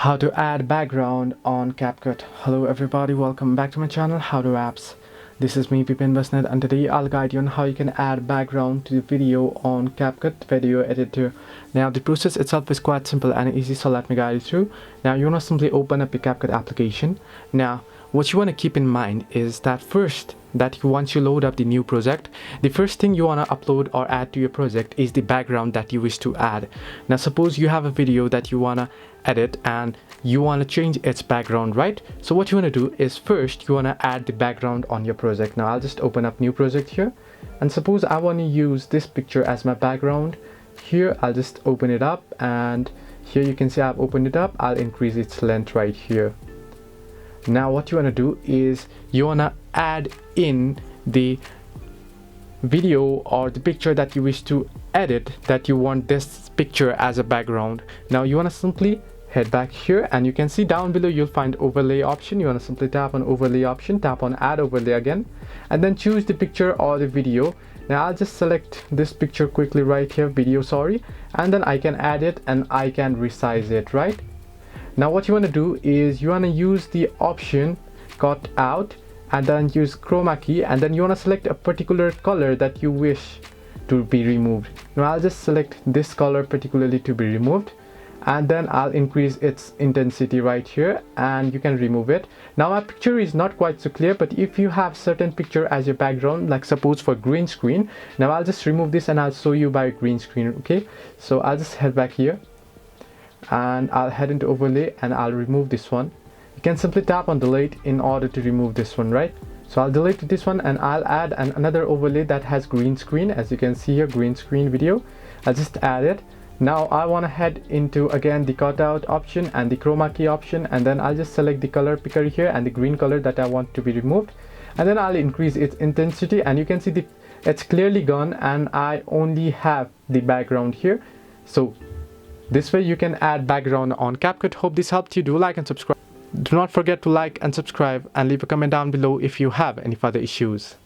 How to add background on CapCut. Hello everybody, welcome back to my channel How to Apps. This is me Pipin Basnet, and today I'll guide you on how you can add background to the video on CapCut video editor. Now the process itself is quite simple and easy, so let me guide you through. Now you want to simply open up your CapCut application. Now what you want to keep in mind is that once you load up the new project, the first thing you want to upload or add to your project is the background that you wish to add. Now suppose you have a video that you want to edit and you want to change its background, right? So what you want to do is first you want to add the background on your project. Now I'll just open up new project here, and suppose I want to use this picture as my background. Here I'll just open it up, and here you can see I've opened it up. I'll increase its length right here. Now what you want to do is you want to add in the video or the picture that you wish to edit, that you want this picture as a background. Now you want to simply head back here, and you can see down below you'll find overlay option. You want to simply tap on overlay option, tap on add overlay again, and then choose the picture or the video. Now I'll just select this picture quickly right here, video, and then I can add it and I can resize it, right? Now what you want to do is you want to use the option cut out and then use chroma key, and then you want to select a particular color that you wish to be removed. Now I'll just select this color particularly to be removed, and then I'll increase its intensity right here, and you can remove it. Now my picture is not quite so clear, but if you have certain picture as your background, like suppose for green screen, now I'll just remove this and I'll show you by green screen. Okay, so I'll just head back here and I'll head into overlay and I'll remove this one. You can simply tap on delete in order to remove this one, right? So I'll delete this one and I'll add another overlay that has green screen. As you can see here, green screen video. I'll just add it. Now I want to head into again the cutout option and the chroma key option, and then I'll just select the color picker here and the green color that I want to be removed, and then I'll increase its intensity, and you can see it's clearly gone and I only have the background here. So this way you can add background on CapCut. Hope this helped you. Do like and subscribe. Do not forget to like and subscribe, and leave a comment down below if you have any further issues.